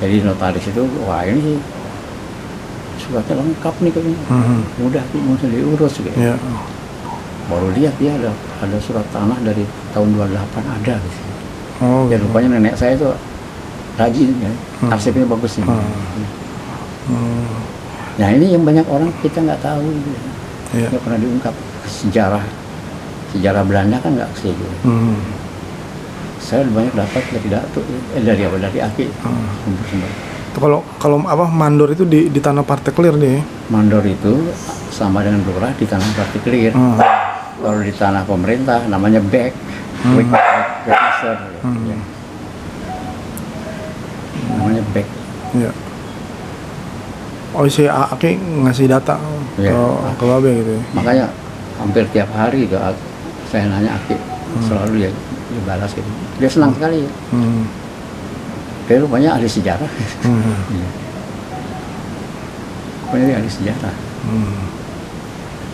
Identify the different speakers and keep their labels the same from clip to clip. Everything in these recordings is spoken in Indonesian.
Speaker 1: Jadi notaris itu, wah ini suratnya lengkap nih katanya, mudah bisa diurus gitu.
Speaker 2: Ya.
Speaker 1: Baru lihat dia ada surat tanah dari tahun 28 ada gitu.
Speaker 2: Oh,
Speaker 1: Ya rupanya nenek saya itu rajin ya, arsipnya bagus nih. Nah ini yang banyak orang kita nggak tahu gitu. Nggak pernah diungkap sejarah Belanda kan nggak sih gitu. Saya banyak dapat dari Datuk, dari Aki sumber-sumber.
Speaker 2: Kalau apa mandor itu di tanah partikelir nih?
Speaker 1: Mandor itu sama dengan lurah di tanah partikelir. Kalau di tanah pemerintah namanya bek, master, ya. Namanya bek.
Speaker 2: Ya. Oh si Aki ngasih data ke Babe gitu ya?
Speaker 1: Makanya hampir tiap hari itu saya nanya Aki, selalu dia balas gitu. Dia senang sekali ya. Dia rupanya ahli sejarah. Rupanya dia ahli sejarah.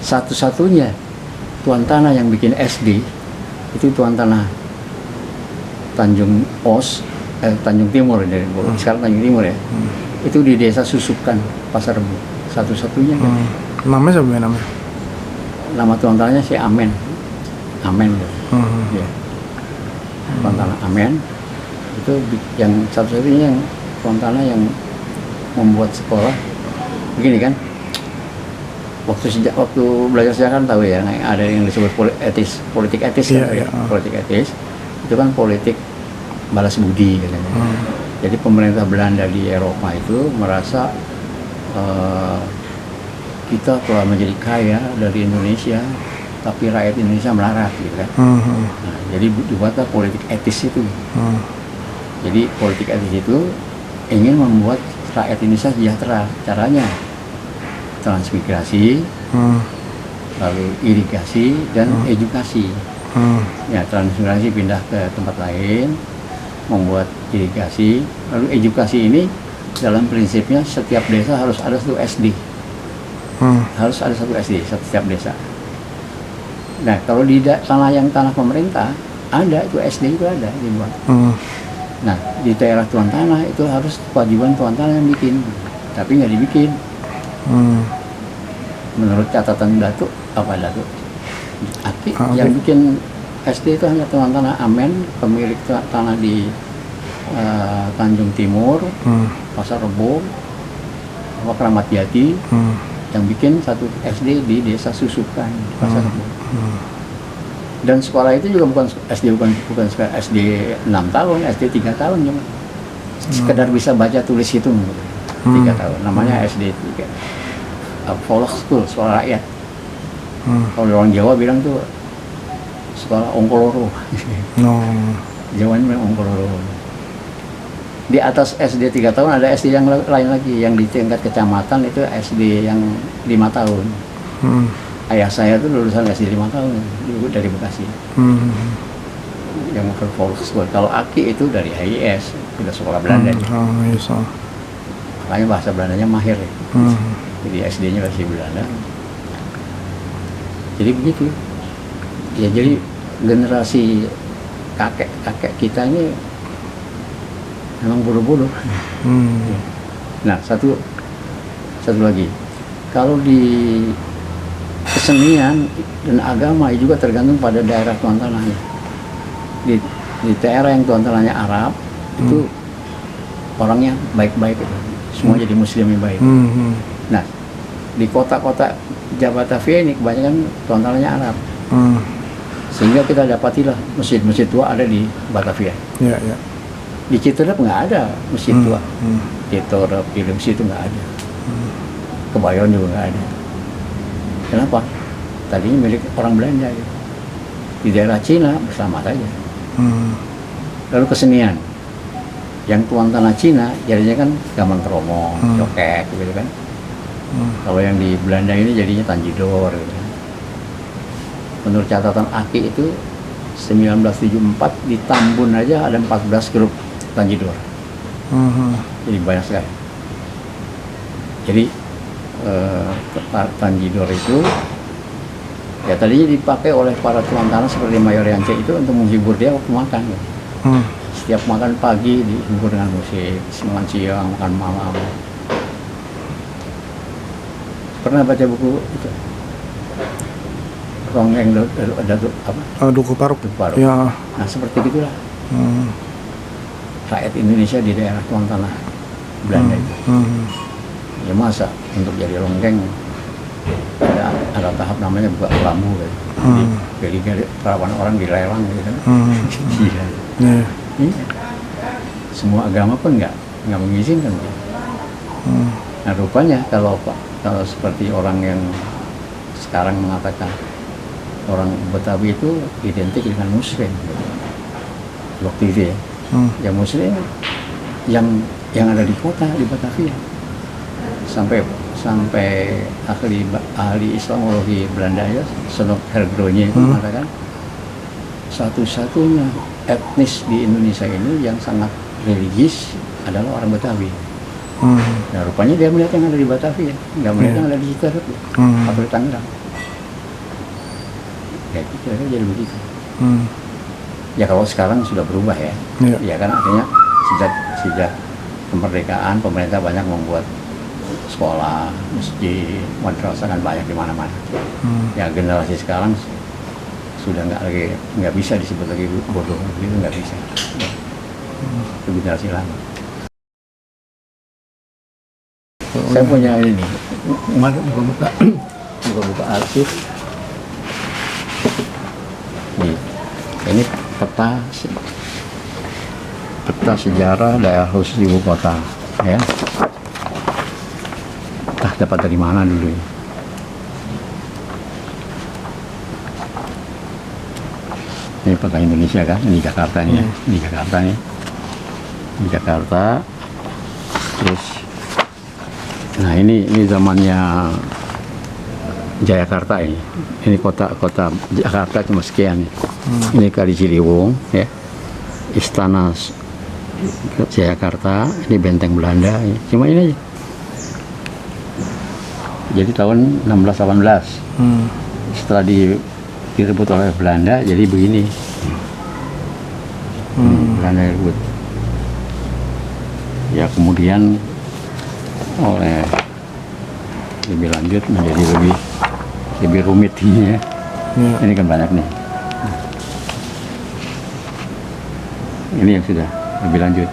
Speaker 1: Satu-satunya tuan tanah yang bikin SD itu tuan tanah Tanjung Timur dari sekarang Tanjung Timur ya. Itu di desa Susukan, Pasar Rebo. Satu-satunya.
Speaker 2: Namanya siapa namanya?
Speaker 1: Nama tuan tanahnya si Amen. Amen gitu. Ya. Tuan tanah Amen itu yang satu-satunya yang tuan tanah yang membuat sekolah begini kan. Waktu belajar sejarah kan tahu ya, ada yang disebut politik etis kan, politik etis itu kan politik balas budi katanya. Jadi pemerintah Belanda di Eropa itu merasa kita telah menjadi kaya dari Indonesia, tapi rakyat Indonesia melarat gitu kan. Nah, jadi dibuatlah politik etis itu. Jadi politik etis itu ingin membuat rakyat Indonesia sejahtera. Caranya transmigrasi, lalu irigasi dan edukasi. Ya, transmigrasi pindah ke tempat lain, membuat irigasi, lalu edukasi ini dalam prinsipnya setiap desa harus ada satu SD. Harus ada satu SD setiap desa. Nah, kalau di tanah pemerintah ada itu SD itu ada dibuat. Nah, di daerah tuan tanah itu harus kewajiban tuan tanah yang bikin, tapi nggak dibikin. Menurut catatan Datuk Aki yang bikin SD itu hanya tuan tanah Amen, pemilik tanah di Tanjung Timur, Pasar Rebo, Kramat Jati, yang bikin satu SD di desa Susukan, Pasar Rebo. Dan sekolah itu juga bukan bukan SD 6 tahun, SD 3 tahun cuma sekedar bisa baca tulis hitung 3 tahun, namanya SD 3. Volkschool, sekolah rakyat. Kalau orang Jawa bilang tuh sekolah Ongkoloro. Jawanya memang Ongkoloro. Di atas SD 3 tahun ada SD yang lain lagi, yang di tingkat kecamatan itu SD yang 5 tahun. Ayah saya tuh lulusan SD 5 tahun dari Bekasi. Yang Volkschool. Kalau Aki itu dari HIS, udah sekolah Belanda. Makanya bahasa Belandanya mahir ya. Jadi SD-nya versi Belanda. Jadi begitu. Ya jadi generasi kakek kita ini memang bodoh-bodoh. Nah satu lagi, kalau di kesenian dan agama juga tergantung pada daerah tuan tanahnya. Di daerah yang tuan tanahnya Arab itu orangnya baik-baik, semua jadi Muslim yang baik. Nah, di kota-kota Batavia ini kebanyakan tuan tanahnya Arab. Sehingga kita dapatilah masjid-masjid tua ada di Batavia. Di Citerep nggak ada masjid tua. Citerep, Pilengsi itu nggak ada. Kebayoran juga nggak ada. Kenapa? Tadinya milik orang Belanda. Ya. Di daerah Cina bersama saja. Lalu kesenian. Yang tuan tanah Cina jadinya kan gaman kromong, cokek gitu kan. Kalau yang di Belanda ini jadinya tanjidor gitu. Menurut catatan Aki itu 1974 di Tambun aja ada 14 grup tanjidor. Jadi banyak sekali. Jadi tanjidor itu ya tadinya dipakai oleh para tuan tanah seperti Mayor Yance itu untuk menghibur dia waktu makan. Setiap makan pagi dihibur dengan musik, makan siang, makan malam. Pernah baca buku itu? Ronggeng Datuk apa?
Speaker 2: Duku Paruk.
Speaker 1: Duku Paruk.
Speaker 2: Ya.
Speaker 1: Nah seperti gitulah
Speaker 2: Hmm.
Speaker 1: rakyat Indonesia di daerah tuan tanah Belanda itu. Ya masa untuk jadi ronggeng ada tahap namanya buka kelambu gitu. Jadi perawan orang dilelang gitu kan. Gila.
Speaker 2: Yeah.
Speaker 1: Iya. Semua agama pun nggak mengizinkan. Nah rupanya kalau seperti orang yang sekarang mengatakan orang Betawi itu identik dengan Muslim waktu itu ya. Yang Muslim yang ada di kota di Batavia sampai ahli Islamologi Belanda ya Sonok Hergronye itu mengatakan satu-satunya etnis di Indonesia ini yang sangat religius adalah orang Betawi. Nah rupanya dia melihat yang ada di Batavia, nggak melihat yang ada di Citarut atau di Tangerang. Ya kira-kira jadi begitu. Ya kalau sekarang sudah berubah ya, ya kan artinya sejak kemerdekaan pemerintah banyak membuat sekolah, masjid, madrasah kan banyak di mana-mana. Ya generasi sekarang sudah nggak bisa disebut lagi bodoh, gitu nggak bisa. Ya. Itu generasi lama. Saya punya ini, kemarin buka arsip. Nih, ini peta sejarah daerah khusus ibu kota, ya. Entah dapat dari mana dulu ya. Ini peta Indonesia kan, ini Jakarta nih, ini Jakarta nih, ini Jakarta. Terus, nah ini zamannya Jayakarta ini. Ini kota Jakarta cuma sekian nih. Ini Kali Ciliwung, ya. Istana Jayakarta, ini benteng Belanda, ya. Cuma ini aja. Jadi tahun 1618, setelah direbut oleh Belanda, jadi begini. Belanda rebut. Ya kemudian lebih lanjut menjadi lebih rumit ini ya. Ini kan banyak nih. Ini yang sudah lebih lanjut.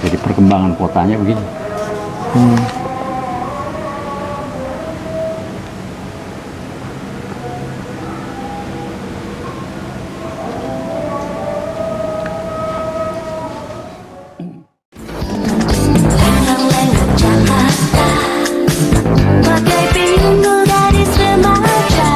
Speaker 1: Jadi perkembangan kotanya begini.
Speaker 3: Bagai pinggul dari remaja.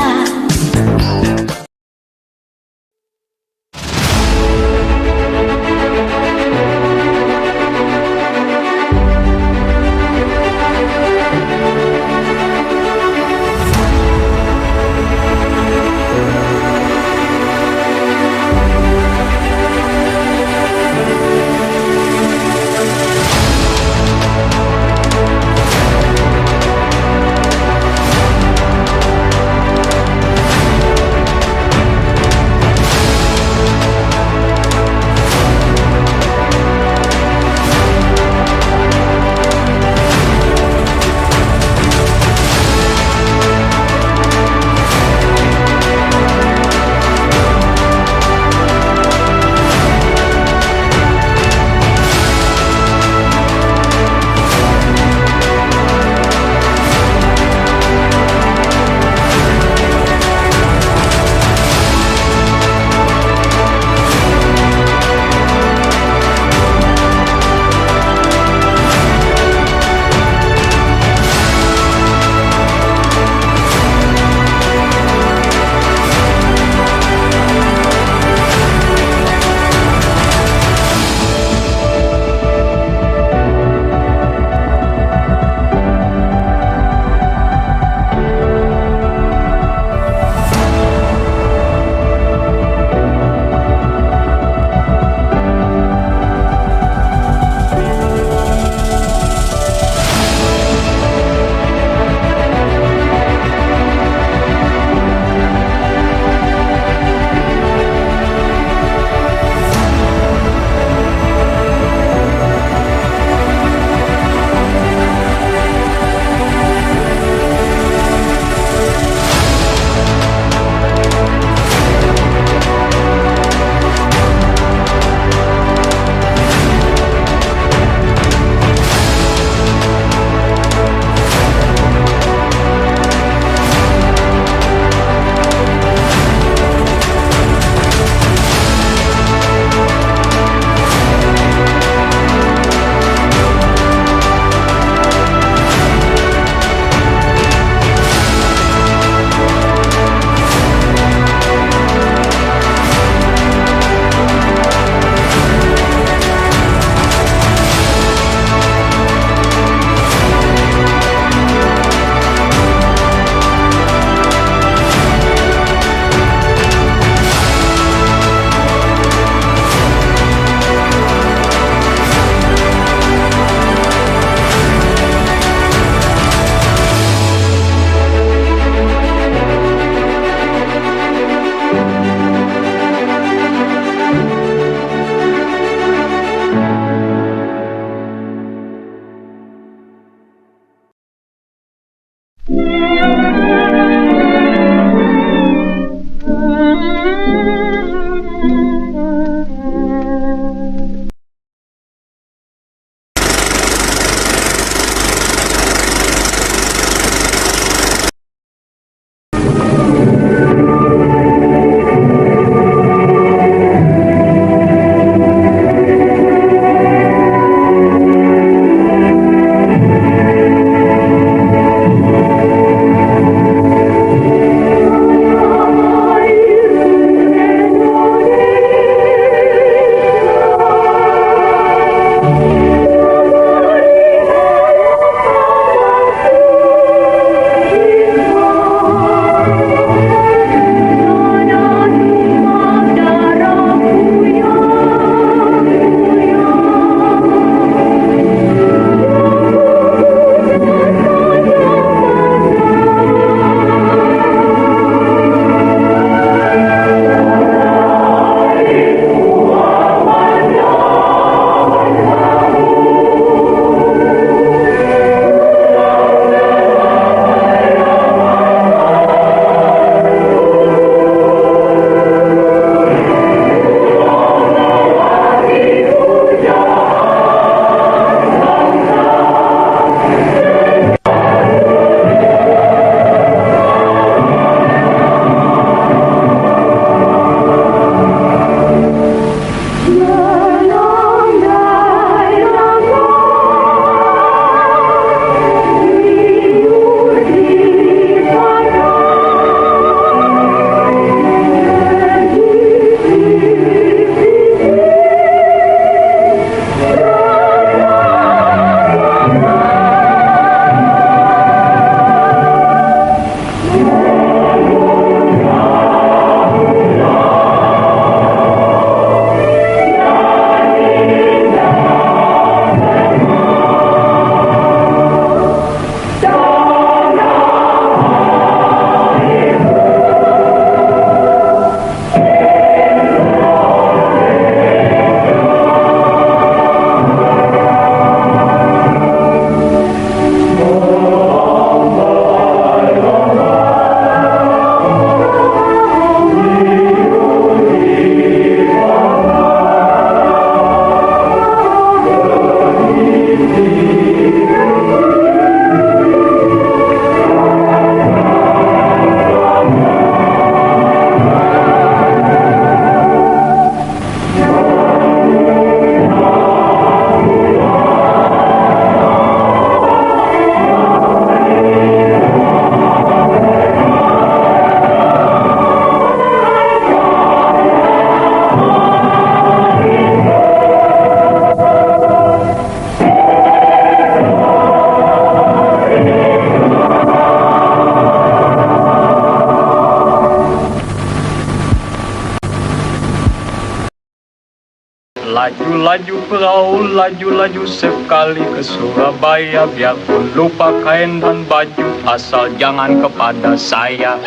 Speaker 4: perahu laju-laju sekali ke Surabaya. Biarpun lupa kain dan baju, asal jangan kepada saya.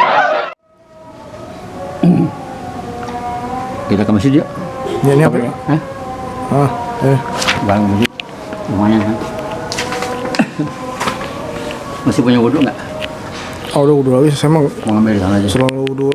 Speaker 1: Kita ke masjid yuk.
Speaker 2: Ya, ini apa?
Speaker 1: Hah? Bang masjid. Lumayan kan? Masih punya wudhu nggak?
Speaker 2: Oh, udah lagi. Saya emang
Speaker 1: Mau ngambil di sana aja.
Speaker 2: selalu wudhu